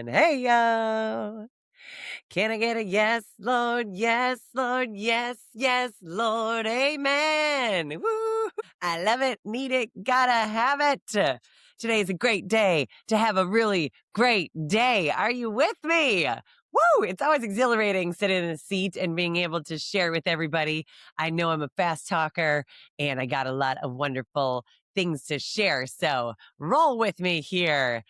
again. Hey, yo. Can I get a yes, Lord? Yes, Lord. Yes, yes, Lord. Amen. Woo. I love it. Need it. Gotta have it. Today is a great day to have a really great day. Are you with me? Woo! It's always exhilarating sitting in a seat and being able to share with everybody. I know I'm a fast talker and I got a lot of wonderful things to share. So roll with me here.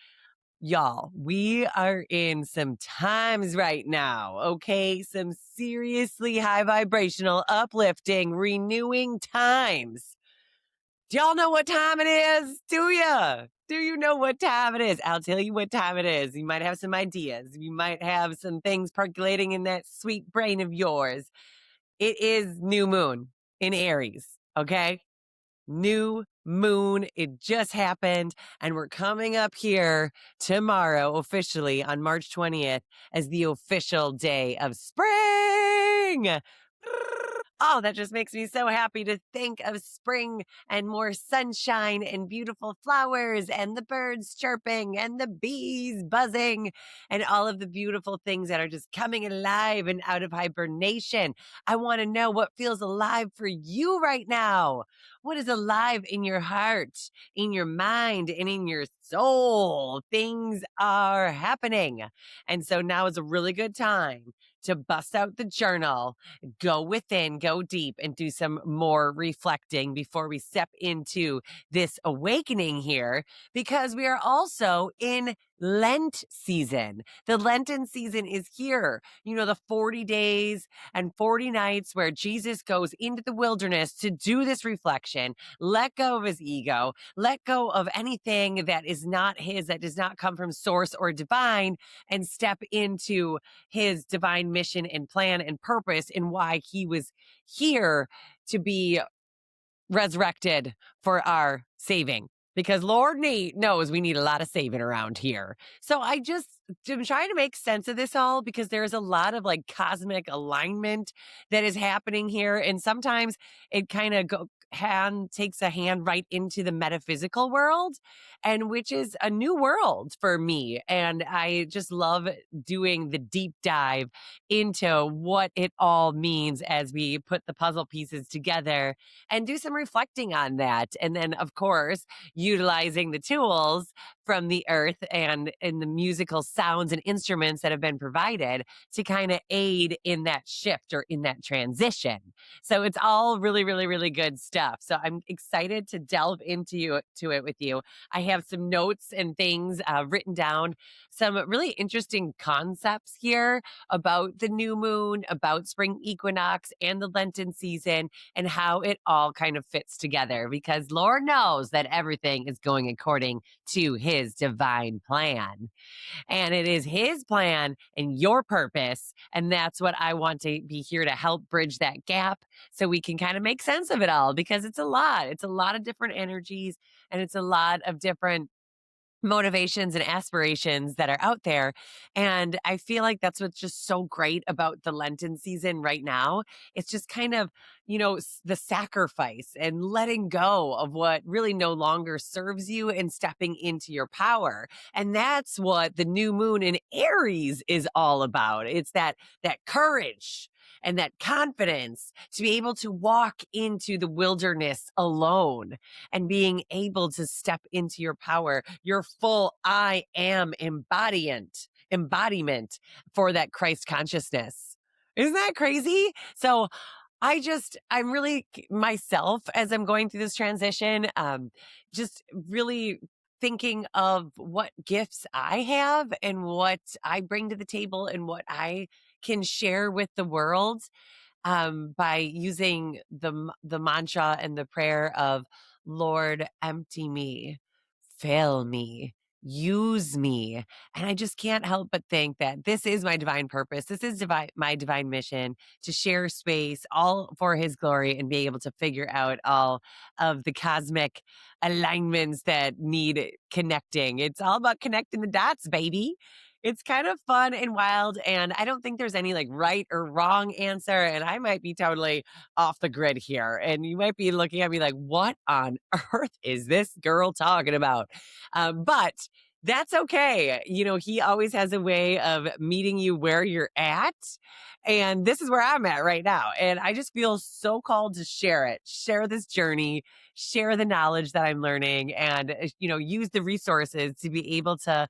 Y'all, we are in some times right now, okay? Some seriously high vibrational, uplifting, renewing times. Do y'all know what time it is? Do ya? Do you know what time it is? I'll tell you what time it is. You might have some ideas. You might have some things percolating in that sweet brain of yours. It is new moon in Aries, okay? New moon. It just happened. And we're coming up here tomorrow, officially on March 20th, as the official day of spring. Oh, that just makes me so happy to think of spring and more sunshine and beautiful flowers and the birds chirping and the bees buzzing and all of the beautiful things that are just coming alive and out of hibernation. I want to know what feels alive for you right now. What is alive in your heart, in your mind, and in your soul? Things are happening. And so now is a really good time to bust out the journal, go within, go deep, and do some more reflecting before we step into this awakening here, because we are also in Lent season. The Lenten season is here. You know, the 40 days and 40 nights where Jesus goes into the wilderness to do this reflection, let go of his ego, let go of anything that is not his, that does not come from source or divine, and step into his divine mission and plan and purpose and why he was here to be resurrected for our saving. Because Lord knows we need a lot of saving around here. So I'm trying to make sense of this all, because there's a lot of like cosmic alignment that is happening here. And sometimes it kind of takes a hand right into the metaphysical world, and which is a new world for me. And I just love doing the deep dive into what it all means as we put the puzzle pieces together and do some reflecting on that. And then, of course, utilizing the tools from the earth and in the musical sounds and instruments that have been provided to kind of aid in that shift or in that transition. So it's all really, really, really good stuff. So I'm excited to delve into it with you. I have some notes and things written down, some really interesting concepts here about the new moon, about spring equinox and the Lenten season, and how it all kind of fits together, because Lord knows that everything is going according to his divine plan. And it is his plan and your purpose. And that's what I want to be here to help bridge that gap so we can kind of make sense of it all, because it's a lot. It's a lot of different energies, and it's a lot of different motivations and aspirations that are out there. And I feel like that's what's just so great about the Lenten season right now. It's just kind of, the sacrifice and letting go of what really no longer serves you and stepping into your power. And that's what the new moon in Aries is all about. It's that courage and that confidence to be able to walk into the wilderness alone and being able to step into your power, your full I am embodiment for that Christ consciousness. Isn't that crazy? So I'm really myself as I'm going through this transition, just really thinking of what gifts I have and what I bring to the table and what I can share with the world, by using the mantra and the prayer of, Lord, empty me, fill me, use me. And I just can't help but think that this is my divine purpose. This is my divine mission, to share space all for his glory and be able to figure out all of the cosmic alignments that need connecting. It's all about connecting the dots, baby. It's kind of fun and wild, and I don't think there's any like right or wrong answer, and I might be totally off the grid here, and you might be looking at me like, what on earth is this girl talking about? But That's okay. He always has a way of meeting you where you're at. And this is where I'm at right now. And I just feel so called to share it, share this journey, share the knowledge that I'm learning, and, use the resources to be able to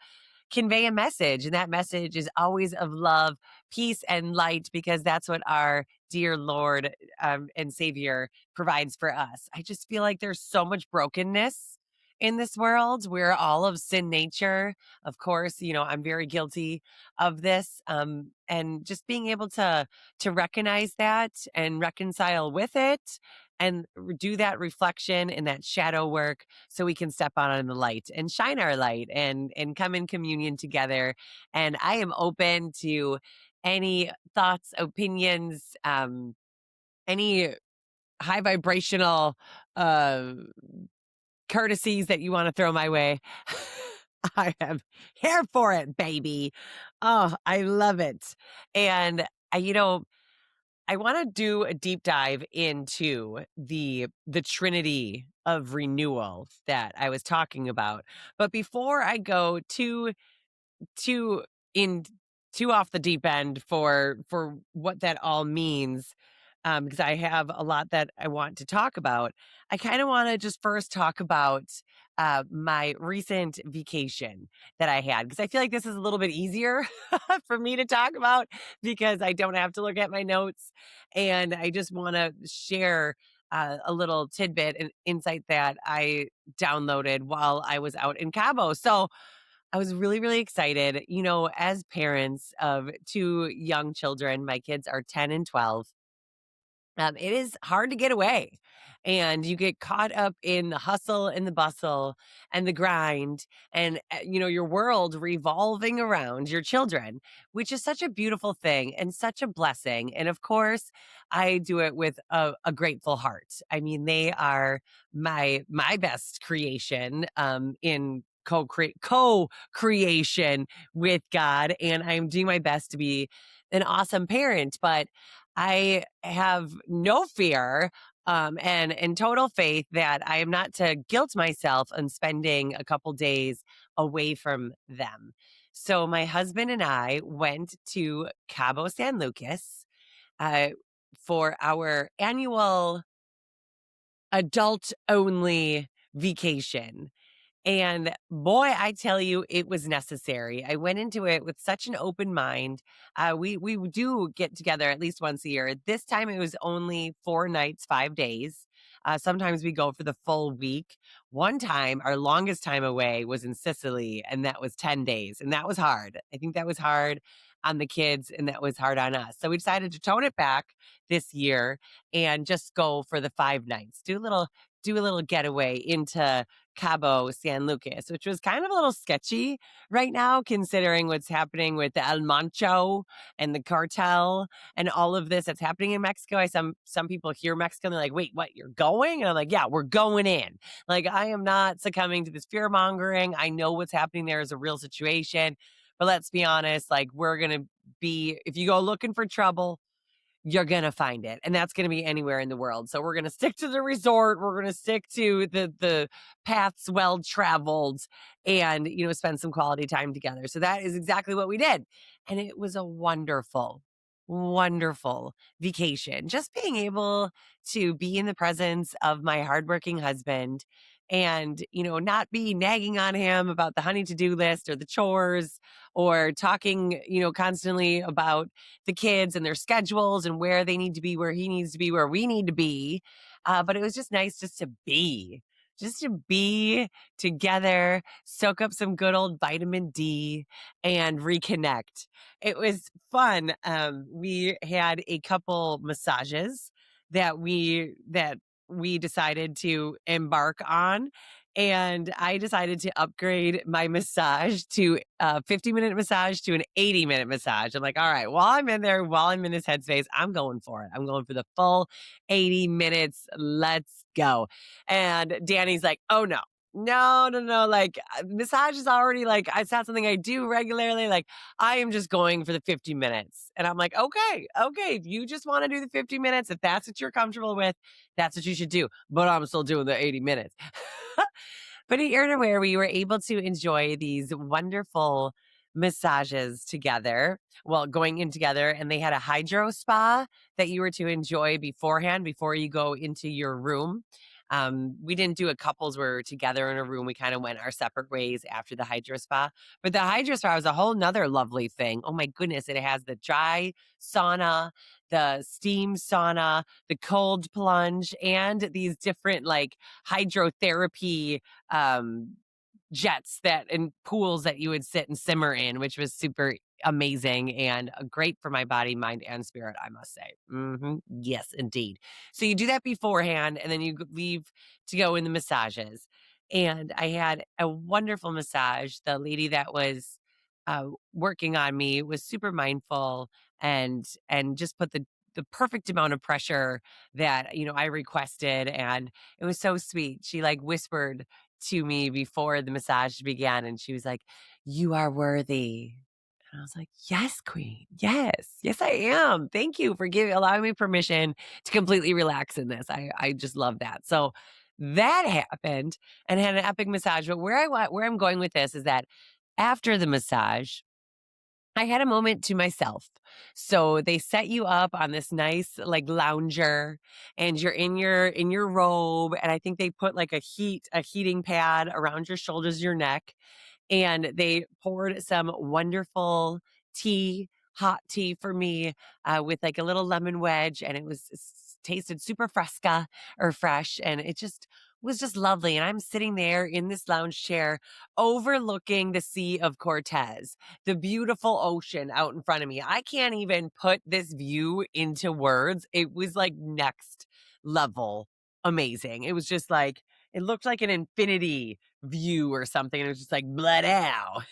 convey a message. And that message is always of love, peace, and light, because that's what our dear Lord and Savior provides for us. I just feel like there's so much brokenness in this world. We're all of sin nature. Of course, I'm very guilty of this. And just being able to recognize that and reconcile with it and do that reflection and that shadow work so we can step out on the light and shine our light and come in communion together. And I am open to any thoughts, opinions, any high vibrational uh courtesies that you want to throw my way. I am here for it, baby. Oh, I love it. And I want to do a deep dive into the trinity of renewal that I was talking about. But before I go too in too off the deep end for what that all means, because I have a lot that I want to talk about. I kind of want to just first talk about my recent vacation that I had, because I feel like this is a little bit easier for me to talk about because I don't have to look at my notes, and I just want to share a little tidbit and insight that I downloaded while I was out in Cabo. So I was really, really excited. As parents of two young children, my kids are 10 and 12. It is hard to get away, and you get caught up in the hustle and the bustle and the grind, and your world revolving around your children, which is such a beautiful thing and such a blessing. And of course, I do it with a grateful heart. I mean, they are my best creation in co-creation with God, and I'm doing my best to be an awesome parent. But I have no fear and total faith that I am not to guilt myself on spending a couple days away from them. So my husband and I went to Cabo San Lucas uh, for our annual adult only vacation. And boy, I tell you, it was necessary. I went into it with such an open mind. We do get together at least once a year. This time it was only 4 nights, 5 days. Sometimes we go for the full week. One time, our longest time away was in Sicily, and that was 10 days. And that was hard. I think that was hard on the kids, and that was hard on us. So we decided to tone it back this year and just go for the 5 nights. Do a little getaway into Cabo San Lucas, which was kind of a little sketchy right now, considering what's happening with the El Mancho and the cartel and all of this that's happening in Mexico. Some people hear Mexico and they're like, "Wait, what? You're going?" And I'm like, "Yeah, we're going in." Like, I am not succumbing to this fear mongering. I know what's happening there is a real situation, but let's be honest. Like, we're gonna be, if you go looking for trouble, you're going to find it. And that's going to be anywhere in the world. So we're going to stick to the resort. We're going to stick to the paths well traveled and, spend some quality time together. So that is exactly what we did. And it was a wonderful, wonderful vacation. Just being able to be in the presence of my hardworking husband and, not be nagging on him about the honey to-do list or the chores or talking, constantly about the kids and their schedules and where they need to be, where he needs to be, where we need to be. But it was just nice just to be together, soak up some good old vitamin D and reconnect. It was fun. We had a couple massages that we decided to embark on. And I decided to upgrade my massage to a 50-minute massage to an 80-minute massage. I'm like, all right, while I'm in there, while I'm in this headspace, I'm going for it. I'm going for the full 80 minutes. Let's go. And Danny's like, oh no. No, no, no. Like, massage is already like, it's not something I do regularly. Like, I am just going for the 50 minutes. And I'm like, okay, if you just want to do the 50 minutes, if that's what you're comfortable with, that's what you should do. But I'm still doing the 80 minutes. But here to where we were able to enjoy these wonderful massages together, well, going in together, and they had a hydro spa that you were to enjoy beforehand before you go into your room. We didn't do a couples where we were together in a room. We kind of went our separate ways after the hydro spa. But the hydro spa was a whole nother lovely thing. Oh my goodness. It has the dry sauna, the steam sauna, the cold plunge, and these different like hydrotherapy jets that and pools that you would sit and simmer in, which was super amazing and great for my body, mind, and spirit, I must say. Yes, indeed. So you do that beforehand, and then you leave to go in the massages. And I had a wonderful massage. The lady that was working on me was super mindful and just put the perfect amount of pressure that I requested, and it was so sweet. She like whispered to me before the massage began, and she was like, "You are worthy." And I was like, "Yes, queen. Yes. Yes, I am. Thank you for allowing me permission to completely relax in this." I just love that. So that happened and had an epic massage. But where I'm going with this is that after the massage, I had a moment to myself. So they set you up on this nice like lounger, and you're in your robe, and I think they put like a heating pad around your shoulders, your neck, and they poured some wonderful tea, hot tea for me, with like a little lemon wedge, and tasted super fresca or fresh, and it just was just lovely. And I'm sitting there in this lounge chair overlooking the Sea of Cortez, the beautiful ocean out in front of me. I can't even put this view into words. It was like next level amazing. It was just like it looked like an infinity view or something. And it was just like, blah, now.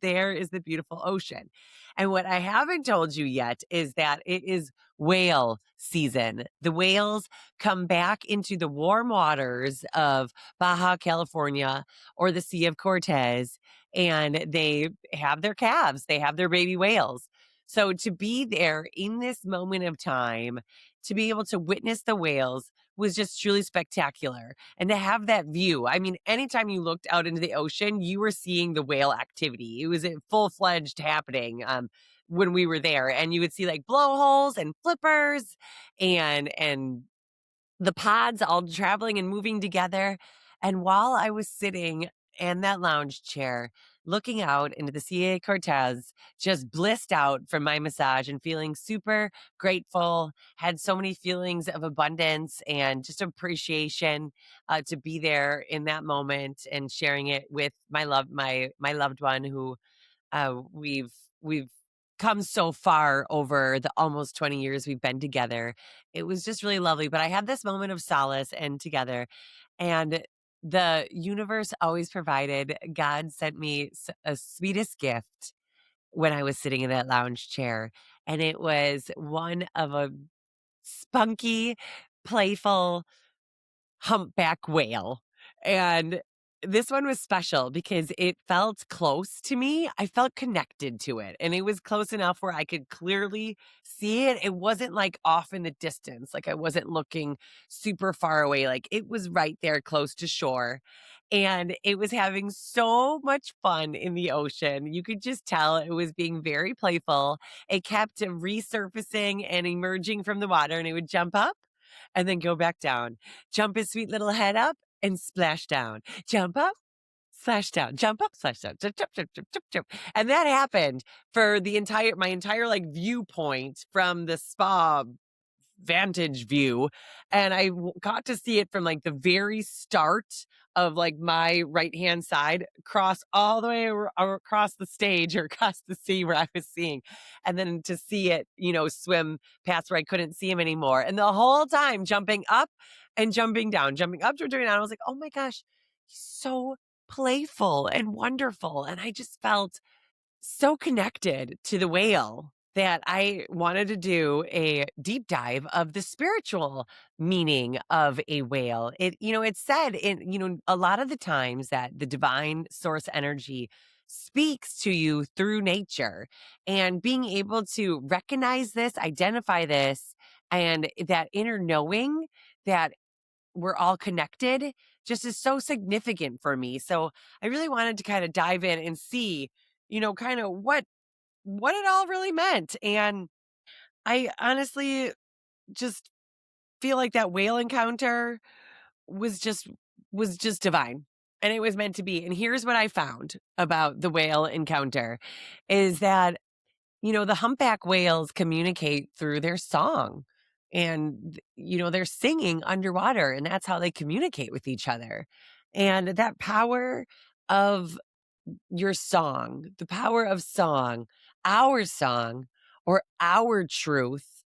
There is the beautiful ocean. And what I haven't told you yet is that it is whale season. The whales come back into the warm waters of Baja California or the Sea of Cortez, and they have their calves, they have their baby whales. So to be there in this moment of time, to be able to witness the whales was just truly spectacular. And to have that view, I mean, anytime you looked out into the ocean, you were seeing the whale activity. It was full fledged happening when we were there. And you would see like blowholes and flippers and the pods all traveling and moving together. And while I was sitting in that lounge chair, looking out into the Sea of Cortez, just blissed out from my massage and feeling super grateful, had so many feelings of abundance and just appreciation to be there in that moment and sharing it with my loved one who we've come so far over the almost 20 years we've been together. It was just really lovely, but I had this moment of solace and together, and the universe always provided. God sent me a sweetest gift when I was sitting in that lounge chair, and it was one of a spunky, playful humpback whale. And this one was special because it felt close to me. I felt connected to it, and it was close enough where I could clearly see it. It wasn't like off in the distance. Like I wasn't looking super far away. Like it was right there close to shore. And it was having so much fun in the ocean. You could just tell it was being very playful. It kept resurfacing and emerging from the water, and it would jump up and then go back down, jump his sweet little head up and splash down, jump up, splash down, jump up, splash down, jump, jump, jump, jump, jump, jump. And that happened for my entire like viewpoint from the spa vantage view, and I got to see it from like the very start of like my right hand side across all the way across the stage or across the sea where I was seeing, and then to see it swim past where I couldn't see him anymore, and the whole time jumping up and jumping down, jumping up, jumping down. I was like, oh my gosh, he's so playful and wonderful, and I just felt so connected to the whale that I wanted to do a deep dive of the spiritual meaning of a whale. It's said a lot of the times that the divine source energy speaks to you through nature, and being able to recognize this, identify this, and that inner knowing that we're all connected just is so significant for me. So I really wanted to kind of dive in and see, kind of what it all really meant. And I honestly just feel like that whale encounter was just divine, and it was meant to be. And here's what I found about the whale encounter is that, the humpback whales communicate through their song, and, they're singing underwater, and that's how they communicate with each other. And that power of your song, the power of song, or our truth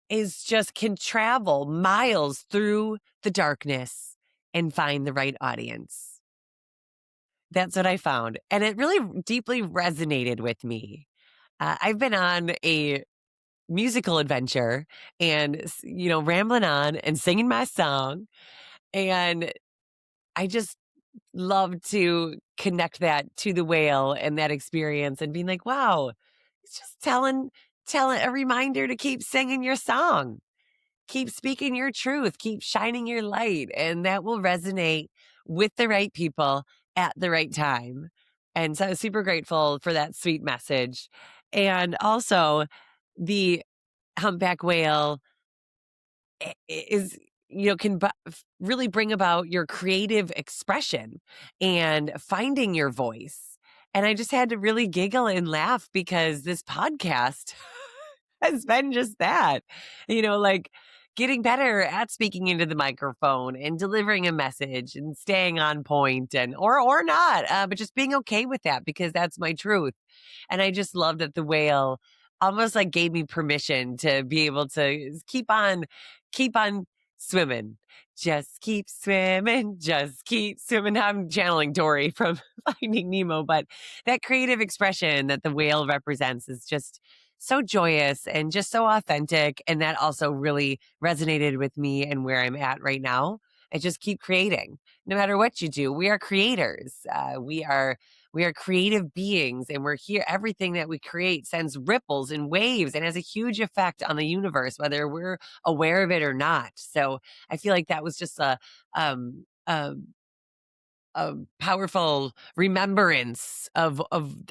is just can travel miles through the darkness and find the right audience. That's what I found. And it really deeply resonated with me. I've been on a musical adventure and, rambling on and singing my song. And I just love to connect that to the whale and that experience and being like, wow, it's just telling a reminder to keep singing your song. Keep speaking your truth, keep shining your light, and that will resonate with the right people at the right time. And so I was super grateful for that sweet message. And also, the humpback whale is, can really bring about your creative expression and finding your voice. And I just had to really giggle and laugh because this podcast has been just that, like getting better at speaking into the microphone and delivering a message and staying on point and, or not, but just being okay with that because that's my truth. And I just love that the whale almost like gave me permission to be able to keep on swimming. Just keep swimming, just keep swimming. I'm channeling Dory from Finding Nemo, but that creative expression that the whale represents is just so joyous and just so authentic. And that also really resonated with me and where I'm at right now. I just keep creating. No matter what you do, we are creators. We are creative beings, and we're here. Everything that we create sends ripples and waves and has a huge effect on the universe, whether we're aware of it or not. So I feel like that was just um, a, a powerful remembrance of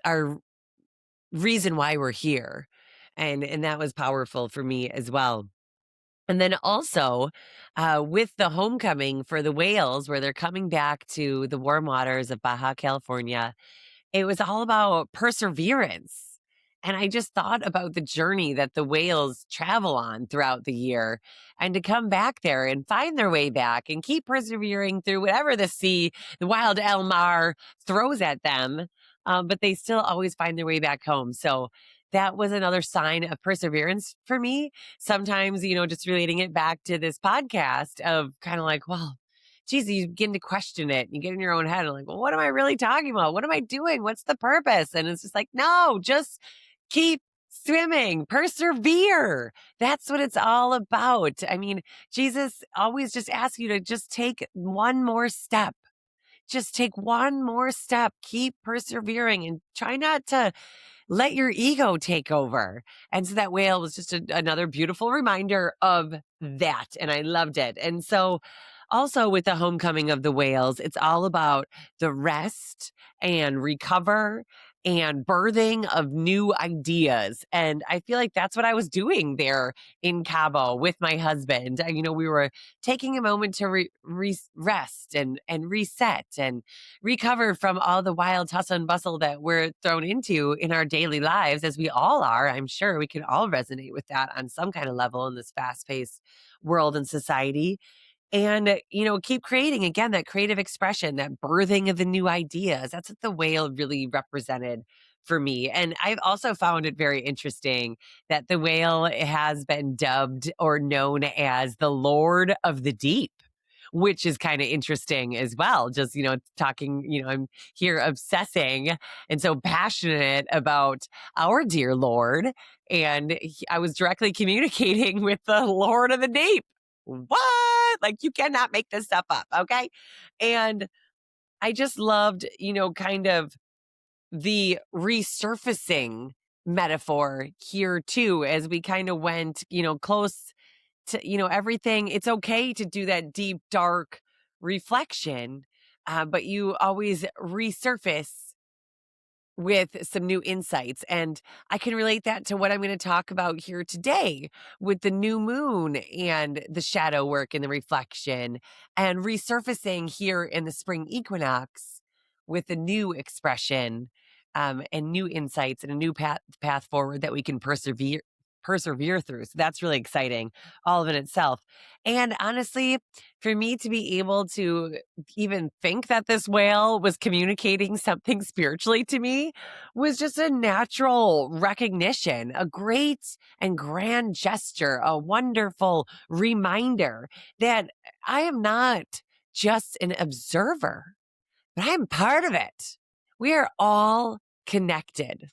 our reason why we're here. And that was powerful for me as well. And then also with the homecoming for the whales, where they're coming back to the warm waters of Baja California, it was all about perseverance. And I just thought about the journey that the whales travel on throughout the year and to come back there and find their way back and keep persevering through whatever the sea, the wild El Mar throws at them. But they still always find their way back home. So that was another sign of perseverance for me. Sometimes, just relating it back to this podcast of kind of like, well, geez, you begin to question it. You get in your own head and like, well, what am I really talking about? What am I doing? What's the purpose? And it's just like, no, just keep swimming, persevere. That's what it's all about. I mean, Jesus always just asks you to just take one more step. Just take one more step. Keep persevering and try not to let your ego take over. And so that whale was just another beautiful reminder of that. And I loved it. And so also with the homecoming of the whales, it's all about the rest and recover and birthing of new ideas. And I feel like that's what I was doing there in Cabo with my husband. We were taking a moment to rest and reset and recover from all the wild hustle and bustle that we're thrown into in our daily lives, as we all are. I'm sure we can all resonate with that on some kind of level in this fast-paced world and society. And, keep creating again, that creative expression, that birthing of the new ideas. That's what the whale really represented for me. And I've also found it very interesting that the whale has been dubbed or known as the Lord of the Deep, which is kind of interesting as well. Just, talking, I'm here obsessing and so passionate about our dear Lord. And I was directly communicating with the Lord of the Deep. What? Like, you cannot make this stuff up. Okay. And I just loved, kind of the resurfacing metaphor here too, as we kind of went, close to, everything. It's okay to do that deep, dark reflection, but you always resurface with some new insights. And I can relate that to what I'm going to talk about here today with the new moon and the shadow work and the reflection and resurfacing here in the spring equinox with a new expression, and new insights and a new path forward that we can persevere through. So that's really exciting all of in itself. And honestly, for me to be able to even think that this whale was communicating something spiritually to me was just a natural recognition, a great and grand gesture, a wonderful reminder that I am not just an observer, but I'm part of it. We are all connected.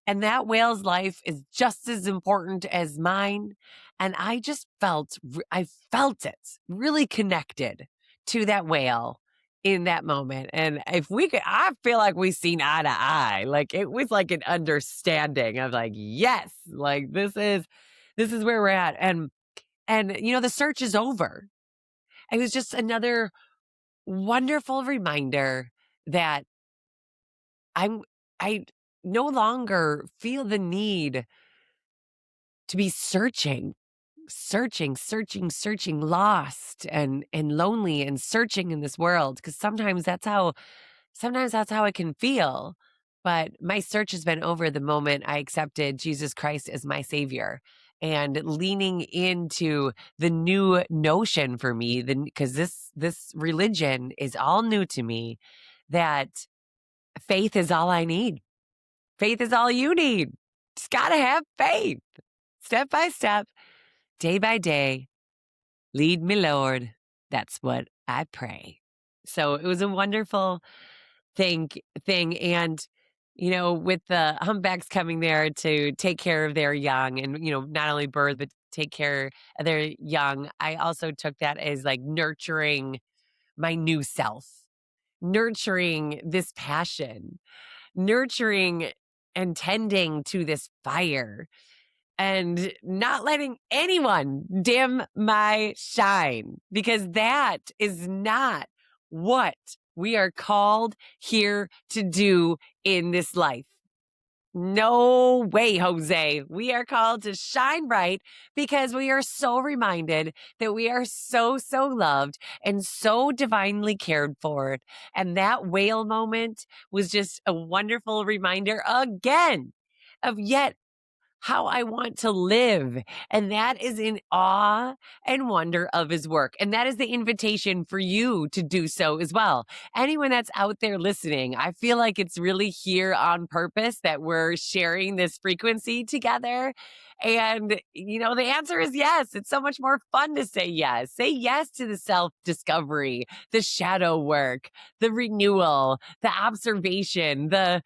And that whale's life is just as important as mine. And I just I felt it really connected to that whale in that moment. And if we could, I feel like we seen eye to eye. Like it was like an understanding of like, yes, like this is where we're at. And the search is over. It was just another wonderful reminder that I no longer feel the need to be searching, lost and lonely and searching in this world. Because sometimes that's how it can feel. But my search has been over the moment I accepted Jesus Christ as my savior and leaning into the new notion for me, because this religion is all new to me, that faith is all I need. Faith is all you need. Just gotta have faith. Step by step, day by day, lead me, Lord. That's what I pray. So it was a wonderful thing. And, with the humpbacks coming there to take care of their young and, not only birth, but take care of their young, I also took that as like nurturing my new self, nurturing this passion, nurturing and tending to this fire and not letting anyone dim my shine, because that is not what we are called here to do in this life. No way, Jose. We are called to shine bright because we are so reminded that we are so, so loved and so divinely cared for. And that whale moment was just a wonderful reminder again of yet how I want to live. And that is in awe and wonder of his work. And that is the invitation for you to do so as well. Anyone that's out there listening, I feel like it's really here on purpose that we're sharing this frequency together. And, the answer is yes. It's so much more fun to say yes. Say yes to the self-discovery, the shadow work, the renewal, the observation, the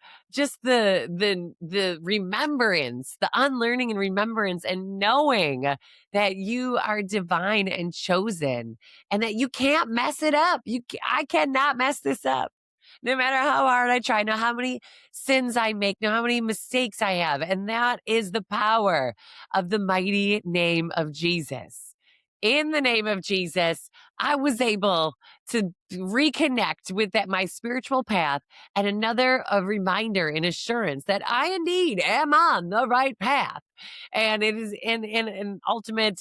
remembrance, the unlearning and remembrance, and knowing that you are divine and chosen and that you can't mess it up. I cannot mess this up. No matter how hard I try, know how many sins I make, know how many mistakes I have. And that is the power of the mighty name of Jesus. In the name of Jesus, I was able to reconnect with my spiritual path, and a reminder and assurance that I indeed am on the right path. And it is in an ultimate,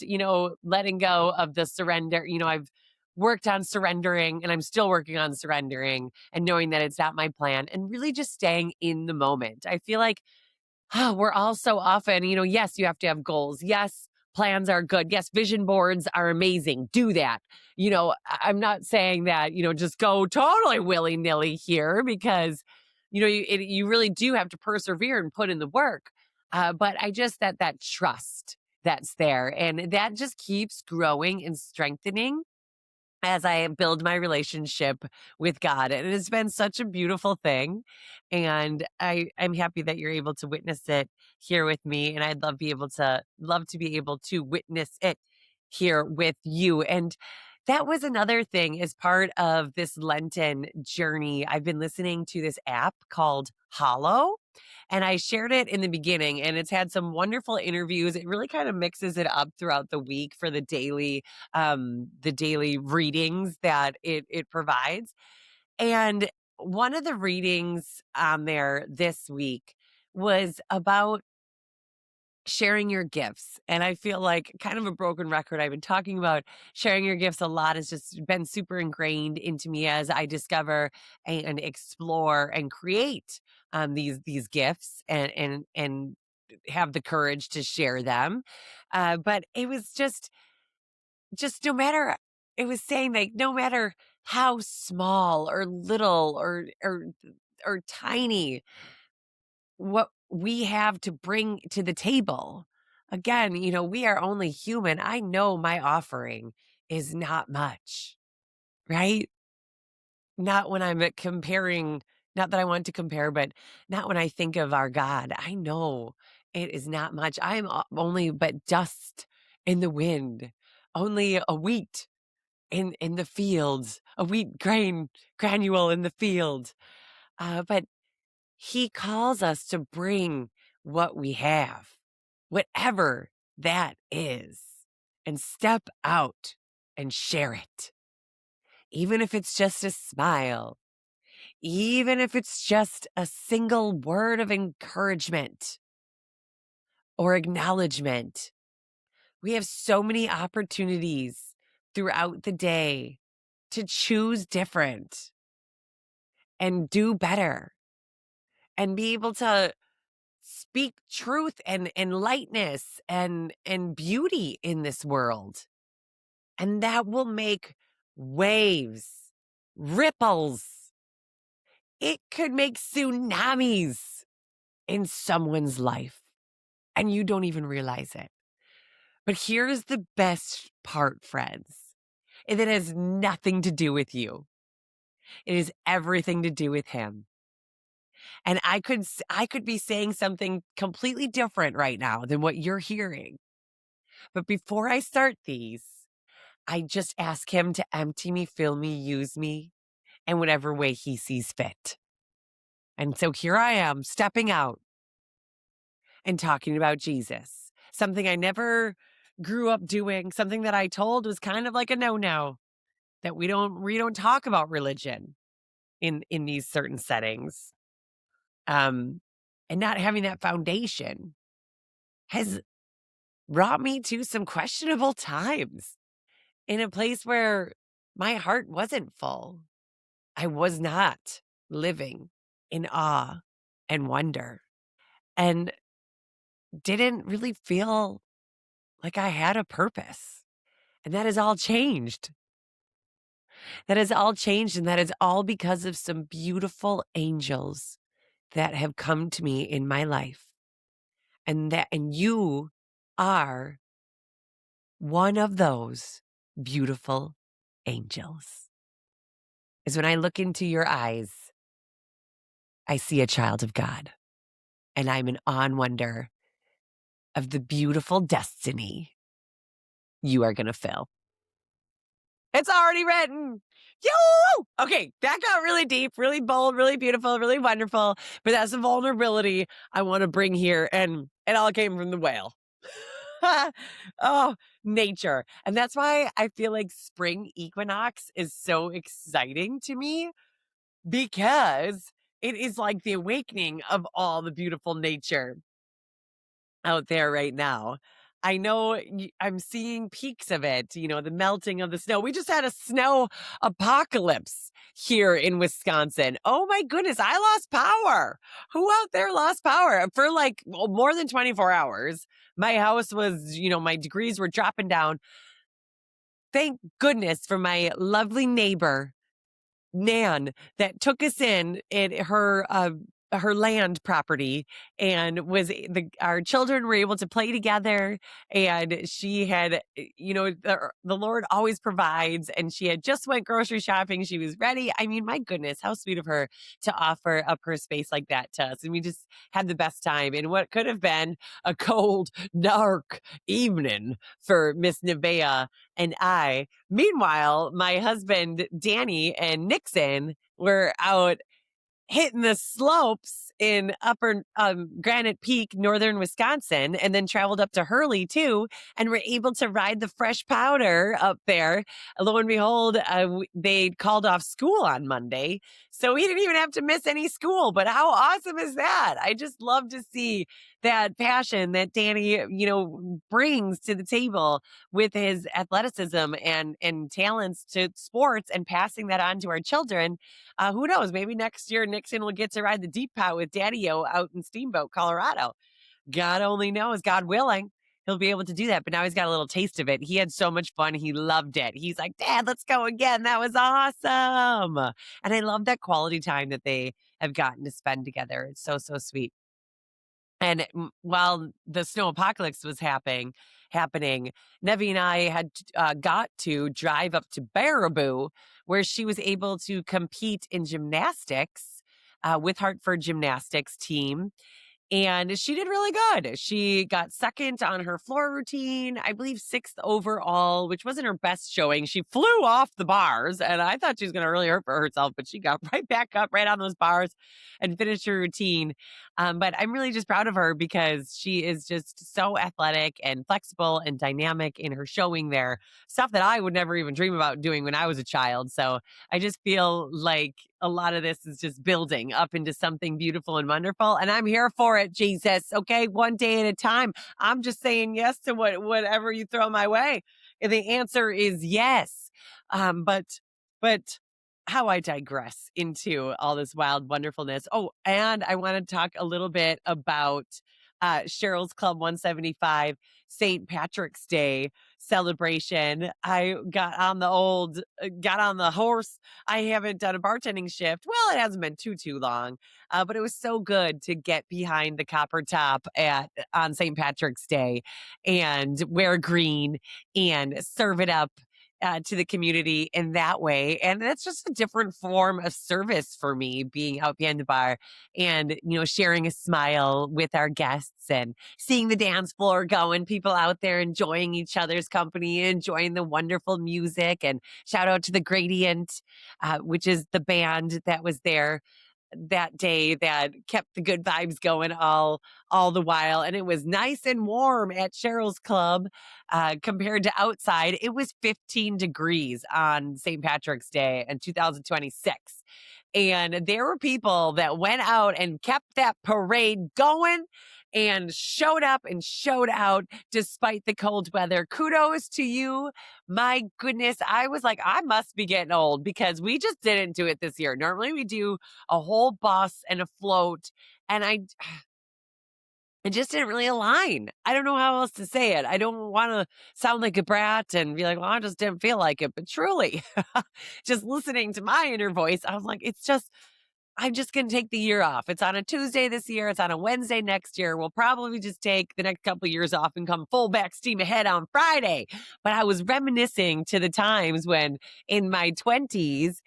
letting go of the surrender. I've worked on surrendering and I'm still working on surrendering and knowing that it's not my plan and really just staying in the moment. I feel like we're all so often, yes, you have to have goals. Yes, plans are good. Yes, vision boards are amazing. Do that. I'm not saying that, just go totally willy nilly here, because, you really do have to persevere and put in the work. But I just, that trust that's there, and that just keeps growing and strengthening as I build my relationship with God. And it's been such a beautiful thing. And I'm happy that you're able to witness it here with me. And I'd love to be able to witness it here with you. And that was another thing as part of this Lenten journey. I've been listening to this app called Hollow. And I shared it in the beginning, and it's had some wonderful interviews. It really kind of mixes it up throughout the week for the daily readings that it provides. And one of the readings on there this week was about sharing your gifts. And I feel like kind of a broken record. I've been talking about sharing your gifts a lot. It's just been super ingrained into me as I discover and explore and create these gifts and have the courage to share them. But it was just no matter, it was saying like no matter how small or little or tiny what we have to bring to the table. Again, we are only human. I know my offering is not much, right? Not when I'm comparing, not that I want to compare, but not when I think of our God. I know it is not much. I am only but dust in the wind, only a wheat in the fields, a wheat granule in the field. But he calls us to bring what we have, whatever that is, and step out and share it. Even if it's just a smile, even if it's just a single word of encouragement or acknowledgement. We have so many opportunities throughout the day to choose different and do better and be able to speak truth and lightness and beauty in this world. And that will make waves, ripples. It could make tsunamis in someone's life, and you don't even realize it. But here's the best part, friends. It has nothing to do with you. It is everything to do with him. And I could be saying something completely different right now than what you're hearing. But before I start these, I just ask him to empty me, fill me, use me in whatever way he sees fit. And so here I am stepping out and talking about Jesus, something I never grew up doing, something that I told was kind of like a no-no, that we don't talk about religion in these certain settings. And not having that foundation has brought me to some questionable times in a place where my heart wasn't full. I was not living in awe and wonder and didn't really feel like I had a purpose. And that has all changed. That has all changed. And that is all because of some beautiful angels that have come to me in my life. And you are one of those beautiful angels. Is when I look into your eyes, I see a child of God, and I'm in awe and wonder of the beautiful destiny you are going to fill. It's already written. Yoo! Okay, that got really deep, really bold, really beautiful, really wonderful. But that's a vulnerability I want to bring here, and it all came from the whale. Oh, nature. And that's why I feel like spring equinox is so exciting to me, because it is like the awakening of all the beautiful nature out there right now. I know I'm seeing peaks of it, the melting of the snow. We just had a snow apocalypse here in Wisconsin. Oh my goodness, I lost power. Who out there lost power for like more than 24 hours? My house was, my degrees were dropping down. Thank goodness for my lovely neighbor Nan that took us in at her land property, and our children were able to play together, and she had, the Lord always provides, and she had just went grocery shopping. She was ready. I mean, my goodness, how sweet of her to offer up her space like that to us. And we just had the best time in what could have been a cold, dark evening for Miss Nevea and I. Meanwhile, my husband, Danny, and Nixon were out hitting the slopes in upper Granite Peak, northern Wisconsin, and then traveled up to Hurley too, and were able to ride the fresh powder up there. Lo and behold, they called off school on Monday. So we didn't even have to miss any school. But how awesome is that? I just love to see that passion that Danny, brings to the table with his athleticism and talents to sports and passing that on to our children. Who knows? Maybe next year Nixon will get to ride the deep pot with Daddy-O out in Steamboat, Colorado. God only knows, God willing, he'll be able to do that. But now he's got a little taste of it. He had so much fun. He loved it. He's like, Dad, let's go again. That was awesome. And I love that quality time that they have gotten to spend together. It's so, so sweet. And while the snow apocalypse was happening, Nevi and I had got to drive up to Baraboo, where she was able to compete in gymnastics with Hartford Gymnastics team. And she did really good. She got second on her floor routine, I believe sixth overall, which wasn't her best showing. She flew off the bars, and I thought she was going to really hurt for herself, but she got right back up, right on those bars, and finished her routine. But I'm really just proud of her because she is just so athletic and flexible and dynamic in her showing there. Stuff that I would never even dream about doing when I was a child. So I just feel like a lot of this is just building up into something beautiful and wonderful. And I'm here for it, Jesus. Okay, one day at a time. I'm just saying yes to whatever you throw my way. And the answer is yes. But how I digress into all this wild wonderfulness. Oh, and I want to talk a little bit about Cheryl's Club 175 St. Patrick's Day celebration. I got on the horse. I haven't done a bartending shift. Well, it hasn't been too long, but it was so good to get behind the copper top on St. Patrick's Day and wear green and serve it up to the community in that way. And that's just a different form of service for me, being out behind the bar and, sharing a smile with our guests and seeing the dance floor going, people out there enjoying each other's company, enjoying the wonderful music. And shout out to the Gradient, which is the band that was there that day that kept the good vibes going all the while. And it was nice and warm at Cheryl's Club compared to outside. It was 15 degrees on St. Patrick's Day in 2026. And there were people that went out and kept that parade going and showed up and showed out despite the cold weather. Kudos to you. My goodness, I was like, I must be getting old because we just didn't do it this year. Normally we do a whole bus and a float, and it just didn't really align. I don't know how else to say it. I don't want to sound like a brat and be like, well, I just didn't feel like it. But truly, just listening to my inner voice, I was like, I'm just going to take the year off. It's on a Tuesday this year. It's on a Wednesday next year. We'll probably just take the next couple of years off and come full back steam ahead on Friday. But I was reminiscing to the times when in my 20s,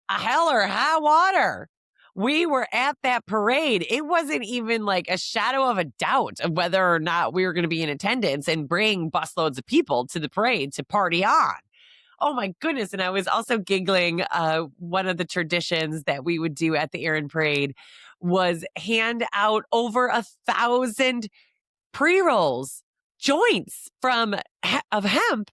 hell or high water, we were at that parade. It wasn't even like a shadow of a doubt of whether or not we were going to be in attendance and bring busloads of people to the parade to party on. Oh my goodness. And I was also giggling. One of the traditions that we would do at the Aaron Parade was hand out over 1,000 pre-rolls, joints of hemp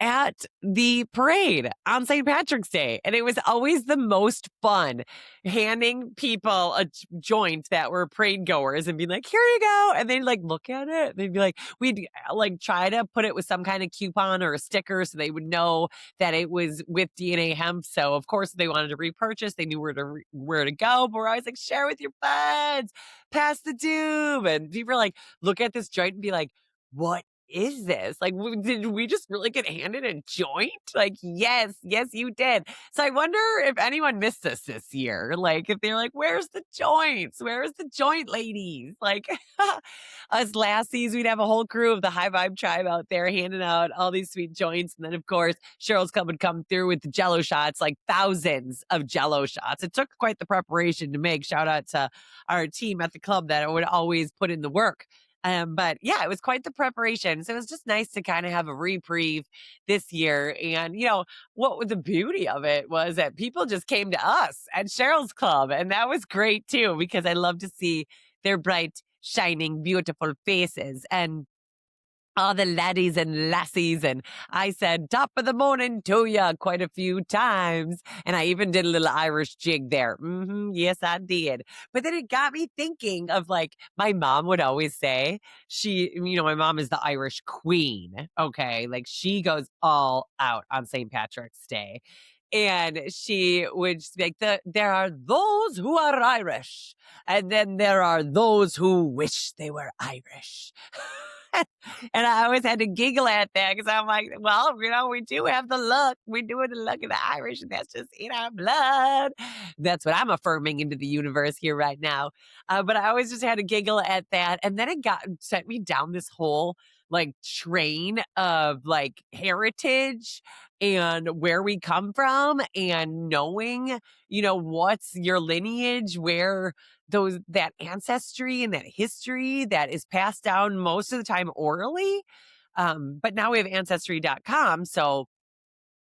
at the parade on St. Patrick's Day. And it was always the most fun handing people a joint that were parade goers and being like, here you go. And they'd like look at it. They'd be like, we'd like try to put it with some kind of coupon or a sticker so they would know that it was with DNA hemp. So of course they wanted to repurchase. They knew where to go. But we're always like, share with your friends, pass the tube. And people are like, look at this joint and be like, what is this? Like, did we just really get handed a joint? Like, yes, you did. So I wonder if anyone missed us this year. Like, if they're like, where's the joints? Where's the joint ladies? Like, us lassies, we'd have a whole crew of the High Vibe tribe out there handing out all these sweet joints. And then, of course, Cheryl's Club would come through with the Jello shots, like thousands of Jello shots. It took quite the preparation to make. Shout out to our team at the club that would always put in the work But yeah, it was quite the preparation. So it was just nice to kind of have a reprieve this year. And, what the beauty of it was that people just came to us at Cheryl's Club. And that was great too, because I love to see their bright, shining, beautiful faces. And all the laddies and lassies. And I said, top of the morning to ya quite a few times. And I even did a little Irish jig there. Yes, I did. But then it got me thinking of like my mom would always say, my mom is the Irish queen. Okay. Like she goes all out on St. Patrick's Day. And she would just be like, there are those who are Irish, and then there are those who wish they were Irish. And I always had to giggle at that because I'm like, well, we do have the luck. We do have the luck of the Irish, and that's just in our blood. That's what I'm affirming into the universe here right now. But I always just had to giggle at that. And then it sent me down this whole like train of like heritage and where we come from and knowing, what's your lineage, where that ancestry and that history that is passed down most of the time orally. But now we have ancestry.com. So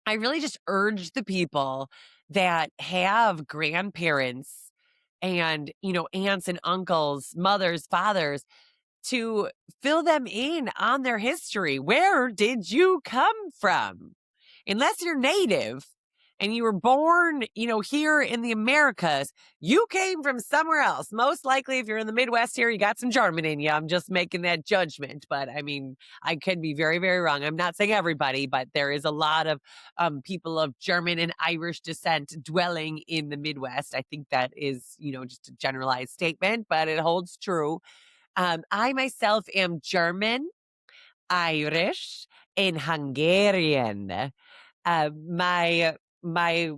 I really just urge the people that have grandparents and, aunts and uncles, mothers, fathers, to fill them in on their history. Where did you come from? Unless you're native and you were born, here in the Americas, you came from somewhere else. Most likely, if you're in the Midwest here, you got some German in you. I'm just making that judgment. But I mean, I could be very, very wrong. I'm not saying everybody, but there is a lot of people of German and Irish descent dwelling in the Midwest. I think that is, just a generalized statement, but it holds true. I myself am German, Irish, and Hungarian. My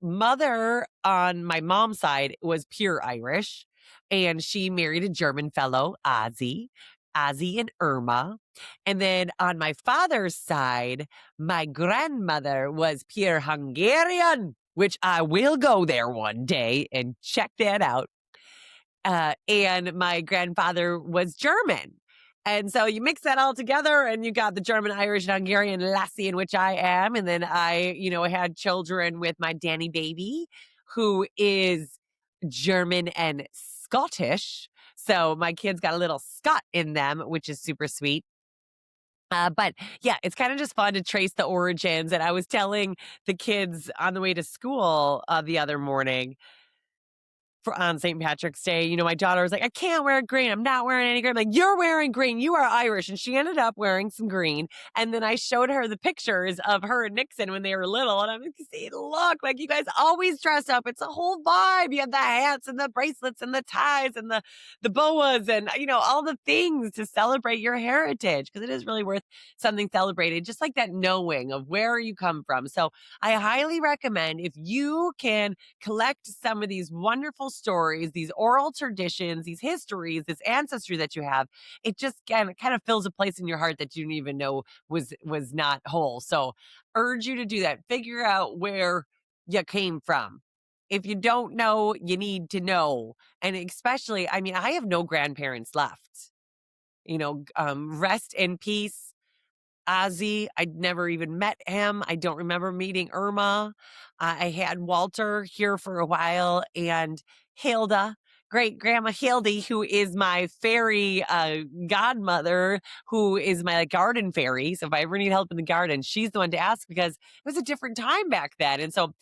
mother on my mom's side was pure Irish, and she married a German fellow, Ozzy and Irma. And then on my father's side, my grandmother was pure Hungarian, which I will go there one day and check that out. And my grandfather was German. And so you mix that all together and you got the German, Irish, and Hungarian lassie, in which I am. And then I, had children with my Danny baby, who is German and Scottish. So my kids got a little Scot in them, which is super sweet. But yeah, it's kind of just fun to trace the origins. And I was telling the kids on the way to school the other morning, on St. Patrick's Day, my daughter was like, I can't wear green. I'm not wearing any green. I'm like, you're wearing green. You are Irish. And she ended up wearing some green. And then I showed her the pictures of her and Nixon when they were little. And I'm like, see, look, like you guys always dress up. It's a whole vibe. You have the hats and the bracelets and the ties and the boas and, all the things to celebrate your heritage, because it is really worth something celebrated, just like that knowing of where you come from. So I highly recommend, if you can collect some of these wonderful stories, these oral traditions, these histories, this ancestry that you have, it just kind of fills a place in your heart that you didn't even know was not whole. So urge you to do that. Figure out where you came from. If you don't know, you need to know. And especially, I mean, I have no grandparents left. Rest in peace, Ozzy. I'd never even met him. I don't remember meeting Irma. I had Walter here for a while, and Hilda, great grandma Hildy, who is my fairy godmother, who is my garden fairy. So if I ever need help in the garden, she's the one to ask, because it was a different time back then. And so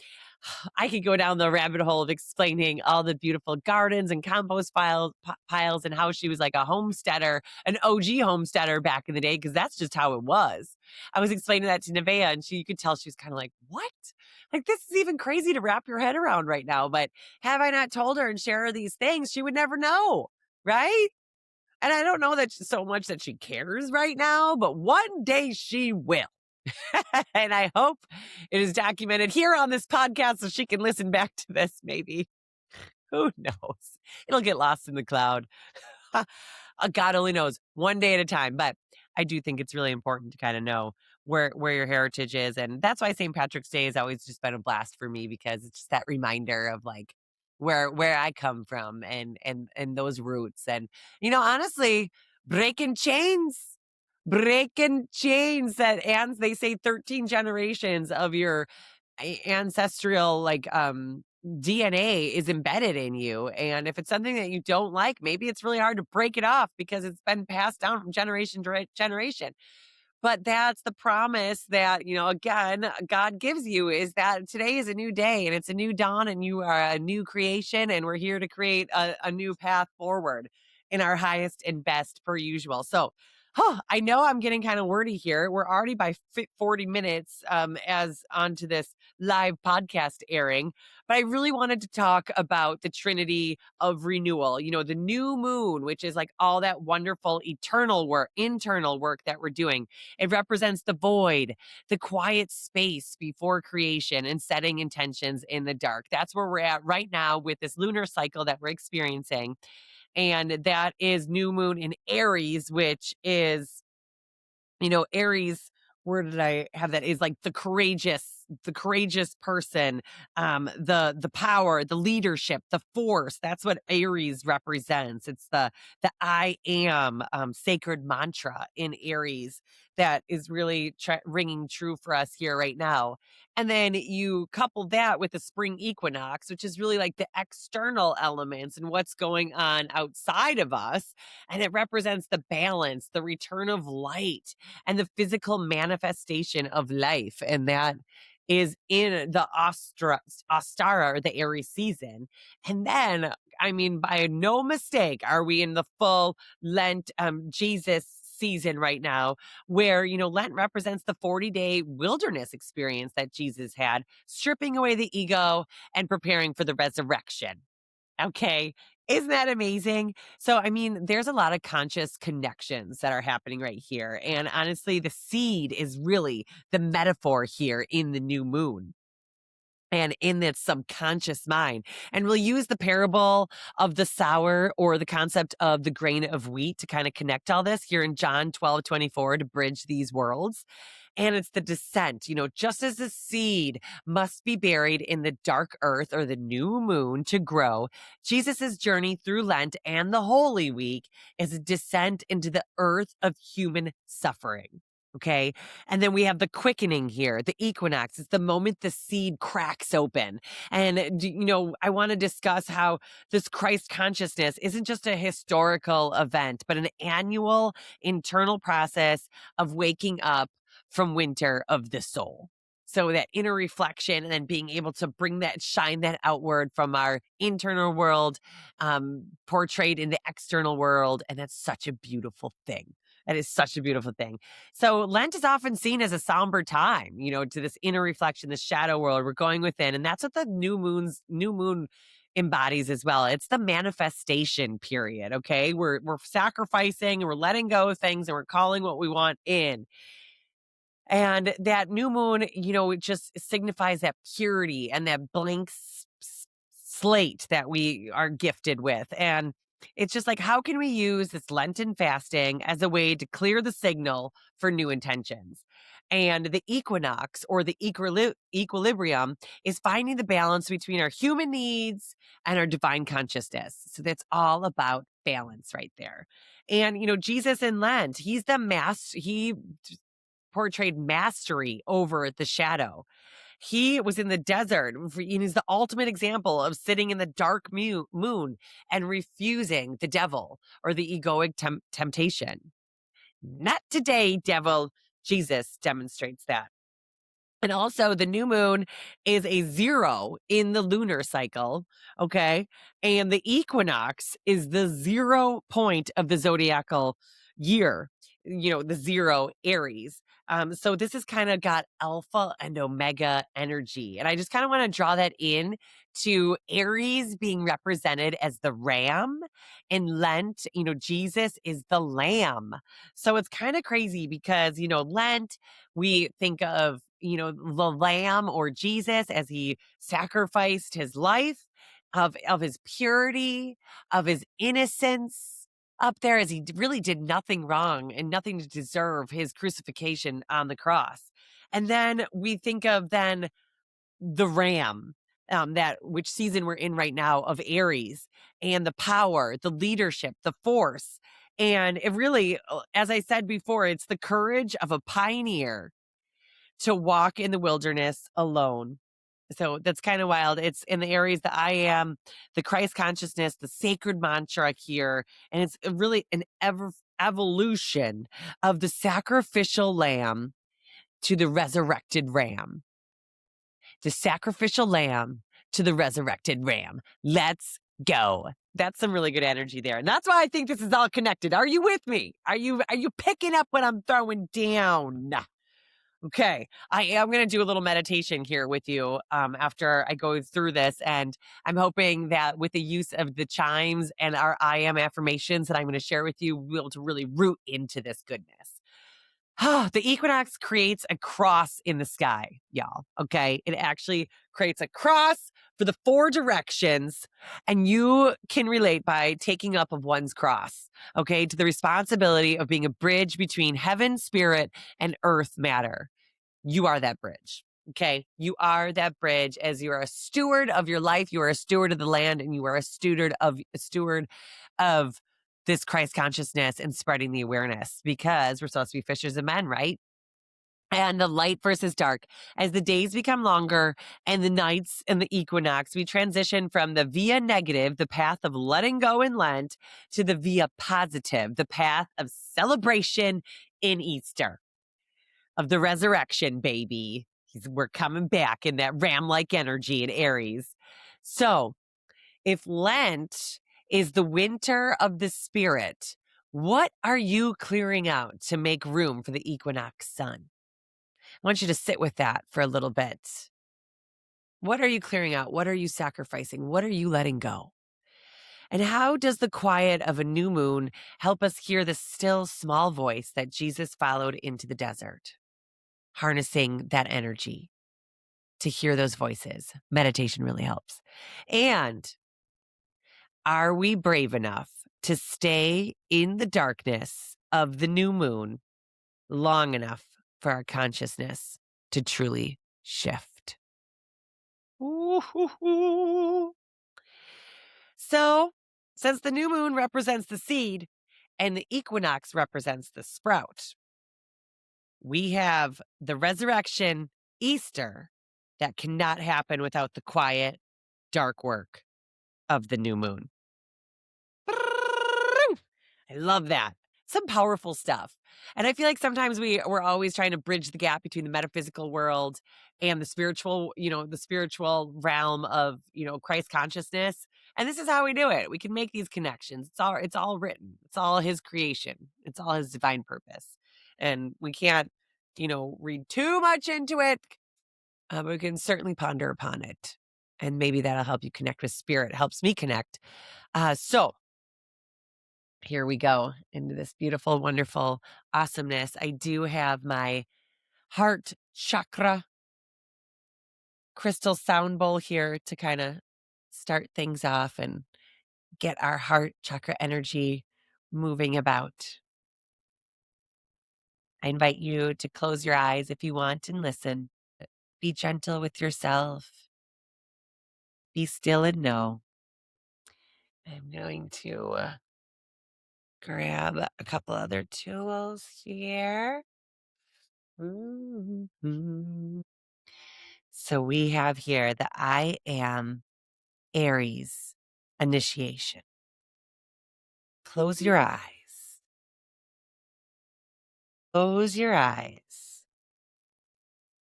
I could go down the rabbit hole of explaining all the beautiful gardens and compost piles and how she was like a homesteader, an OG homesteader back in the day, because that's just how it was. I was explaining that to Nevaeh, and you could tell she was kind of like, what? Like, this is even crazy to wrap your head around right now. But have I not told her and share her these things, she would never know, right? And I don't know that so much that she cares right now, but one day she will. And I hope it is documented here on this podcast so she can listen back to this, maybe. Who knows? It'll get lost in the cloud. God only knows, one day at a time. But I do think it's really important to kind of know where your heritage is. And that's why St. Patrick's Day has always just been a blast for me, because it's just that reminder of like where I come from and those roots. And, honestly, breaking chains, breaking chains and they say 13 generations of your ancestral DNA is embedded in you. And if it's something that you don't like, maybe it's really hard to break it off because it's been passed down from generation to generation. But that's the promise that, again, God gives you, is that today is a new day and it's a new dawn and you are a new creation. And we're here to create a new path forward in our highest and best per usual. So, I know I'm getting kind of wordy here. We're already by 40 minutes as onto this live podcast airing. But I really wanted to talk about the Trinity of renewal, the new moon, which is like all that wonderful eternal work, internal work that we're doing. It represents the void, the quiet space before creation and setting intentions in the dark. That's where we're at right now with this lunar cycle that we're experiencing. And that is new moon in Aries, which is, Aries, where did I have that? Is like the courageous person, the power, the leadership, the force. That's what Aries represents. It's the I am sacred mantra in Aries that is really ringing true for us here right now. And then you couple that with the spring equinox, which is really like the external elements and what's going on outside of us. And it represents the balance, the return of light, and the physical manifestation of life. And that is in the Ostara, or the Aries season. And then, I mean, by no mistake, are we in the full Lent Jesus season right now, where, Lent represents the 40-day wilderness experience that Jesus had, stripping away the ego and preparing for the resurrection. Okay. Isn't that amazing? So, I mean, there's a lot of conscious connections that are happening right here. And honestly, the seed is really the metaphor here in the new moon and in that subconscious mind. And we'll use the parable of the sower or the concept of the grain of wheat to kind of connect all this here in John 12:24 to bridge these worlds. And it's the descent, just as the seed must be buried in the dark earth or the new moon to grow, Jesus's journey through Lent and the Holy Week is a descent into the earth of human suffering. Okay. And then we have the quickening here, the equinox. It's the moment the seed cracks open. And, I want to discuss how this Christ consciousness isn't just a historical event, but an annual internal process of waking up from winter of the soul. So that inner reflection and then being able to shine that outward from our internal world, portrayed in the external world. And that's such a beautiful thing. That is such a beautiful thing. So Lent is often seen as a somber time, to this inner reflection, the shadow world. We're going within. And that's what the new moon embodies as well. It's the manifestation period. Okay. We're sacrificing and we're letting go of things and we're calling what we want in. And that new moon, it just signifies that purity and that blank slate that we are gifted with. And it's just like, how can we use this Lenten fasting as a way to clear the signal for new intentions? And the equinox or the equilibrium is finding the balance between our human needs and our divine consciousness. So that's all about balance right there. And, Jesus in Lent, he's the he portrayed mastery over the shadow. He was in the desert. He's the ultimate example of sitting in the dark moon and refusing the devil or the egoic temptation. Not today, devil. Jesus demonstrates that. And also, the new moon is a 0 in the lunar cycle. Okay. And the equinox is the 0 point of the zodiacal year, the 0 Aries. So this has kind of got alpha and omega energy. And I just kind of want to draw that in to Aries being represented as the ram. In Lent, Jesus is the lamb. So it's kind of crazy because, Lent, we think of, the lamb or Jesus as he sacrificed his life of his purity, of his innocence up there, as he really did nothing wrong and nothing to deserve his crucifixion on the cross. And then we think of then the ram, which season we're in right now of Aries, and the power, the leadership, the force. And it really, as I said before, it's the courage of a pioneer to walk in the wilderness alone. So that's kind of wild. It's in the Aries, the I am, the Christ consciousness, the sacred mantra here. And it's really an evolution of the sacrificial lamb to the resurrected ram. The sacrificial lamb to the resurrected ram. Let's go. That's some really good energy there. And that's why I think this is all connected. Are you with me? Are you picking up what I'm throwing down? Okay, I am going to do a little meditation here with you after I go through this. And I'm hoping that with the use of the chimes and our I am affirmations that I'm going to share with you, we'll be able to really root into this goodness. The equinox creates a cross in the sky, y'all. Okay, it actually creates a cross for the 4 directions, and you can relate by taking up of one's cross, okay, to the responsibility of being a bridge between heaven, spirit, and earth matter. You are that bridge. Okay. You are that bridge as you are a steward of your life. You are a steward of the land, and you are a steward of this Christ consciousness and spreading the awareness, because we're supposed to be fishers of men, right? And the light versus dark. As the days become longer and the nights and the equinox, we transition from the via negative, the path of letting go in Lent, to the via positive, the path of celebration in Easter, of the resurrection, baby. We're coming back in that ram-like energy in Aries. So if Lent is the winter of the spirit, what are you clearing out to make room for the equinox sun? I want you to sit with that for a little bit. What are you clearing out? What are you sacrificing? What are you letting go? And how does the quiet of a new moon help us hear the still small voice that Jesus followed into the desert? Harnessing that energy to hear those voices. Meditation really helps. And are we brave enough to stay in the darkness of the new moon long enough for our consciousness to truly shift? Ooh. So, since the new moon represents the seed and the equinox represents the sprout, we have the resurrection, Easter, that cannot happen without the quiet, dark work of the new moon. I love that. Some powerful stuff. And I feel like sometimes we're always trying to bridge the gap between the metaphysical world and the spiritual, the spiritual realm of, Christ consciousness. And this is how we do it. We can make these connections. It's all written. It's all his creation. It's all his divine purpose. And we can't, read too much into it. But we can certainly ponder upon it. And maybe that'll help you connect with spirit. It helps me connect. So here we go into this beautiful, wonderful awesomeness. I do have my heart chakra crystal sound bowl here to kind of start things off and get our heart chakra energy moving about. I invite you to close your eyes if you want and listen. Be gentle with yourself. Be still and know. I'm going to grab a couple other tools here. So we have here the I am Aries initiation. Close your eyes. Close your eyes.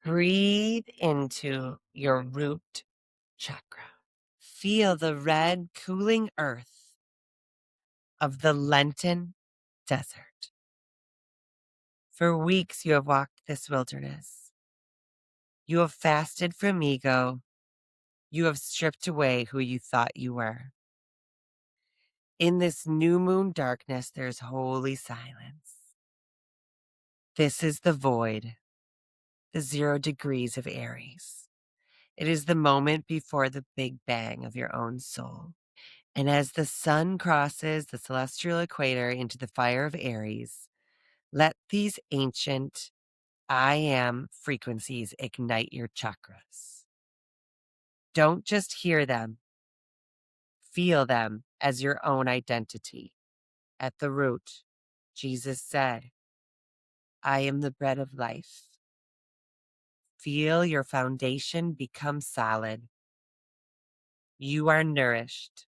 Breathe into your root chakra. Feel the red, cooling earth of the Lenten desert. For weeks you have walked this wilderness. You have fasted from ego. You have stripped away who you thought you were. In this new moon darkness, there's holy silence. This is the void, the 0 degrees of Aries. It is the moment before the big bang of your own soul. And as the sun crosses the celestial equator into the fire of Aries, let these ancient I am frequencies ignite your chakras. Don't just hear them, feel them as your own identity. At the root, Jesus said, I am the bread of life. Feel your foundation become solid. You are nourished.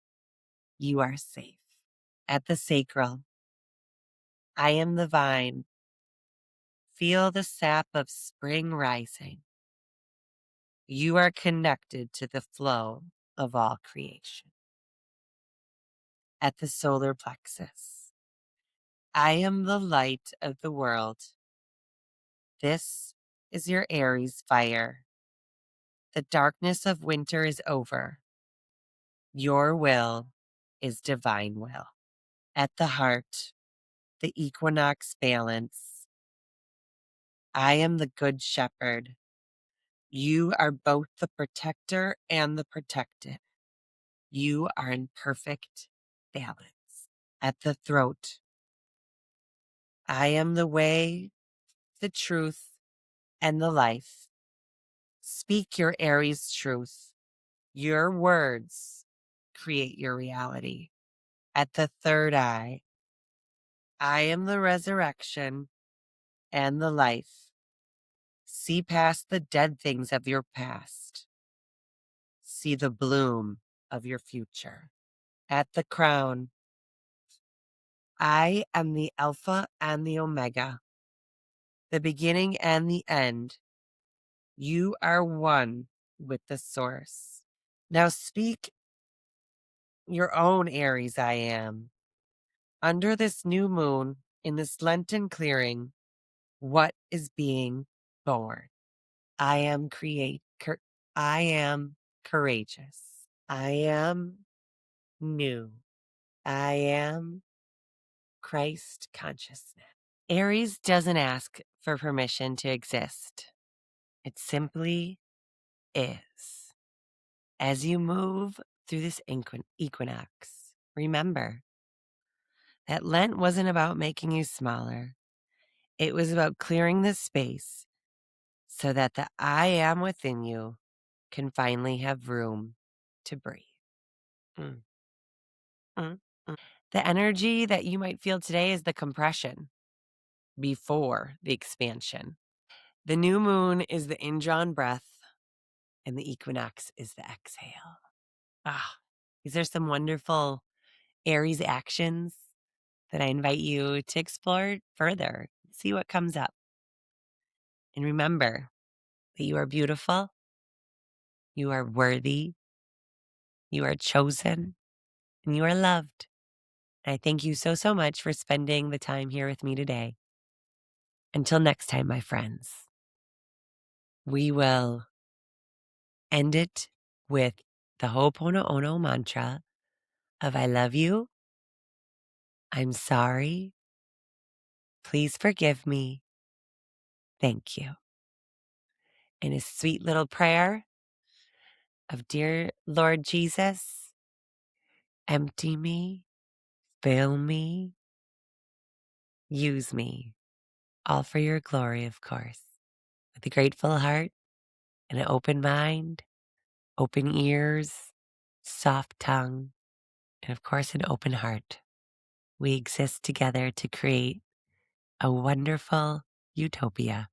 You are safe. At the sacral, I am the vine. Feel the sap of spring rising. You are connected to the flow of all creation. At the solar plexus, I am the light of the world. This is your Aries fire. The darkness of winter is over. Your will is divine will. At the heart, the equinox balance. I am the good shepherd. You are both the protector and the protected. You are in perfect balance. At the throat, I am the way, the truth, and the life. Speak your Aries truth. Your words create your reality. At the third eye, I am the resurrection and the life. See past the dead things of your past. See the bloom of your future. At the crown, I am the Alpha and the Omega, the beginning and the end. You are one with the source. Now speak your own Aries I am. Under this new moon, in this Lenten clearing, what is being born? I am I am courageous. I am new. I am Christ consciousness. Aries doesn't ask for permission to exist. It simply is. As you move through this equinox, remember that Lent wasn't about making you smaller. It was about clearing the space so that the I am within you can finally have room to breathe. Mm, mm, mm. The energy that you might feel today is the compression before the expansion. The new moon is the indrawn breath, and the equinox is the exhale. These are some wonderful Aries actions that I invite you to explore further, see what comes up. And remember that you are beautiful, you are worthy, you are chosen, and you are loved. And I thank you so, so much for spending the time here with me today. Until next time, my friends, we will end it with the Ho'oponopono mantra of I love you, I'm sorry, please forgive me, thank you. And a sweet little prayer of Dear Lord Jesus, empty me, fill me, use me, all for your glory, of course. With a grateful heart and an open mind, open ears, soft tongue, and of course, an open heart. We exist together to create a wonderful utopia.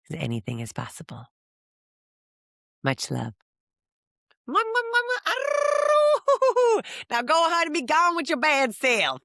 Because anything is possible. Much love. Now go ahead and be gone with your bad self.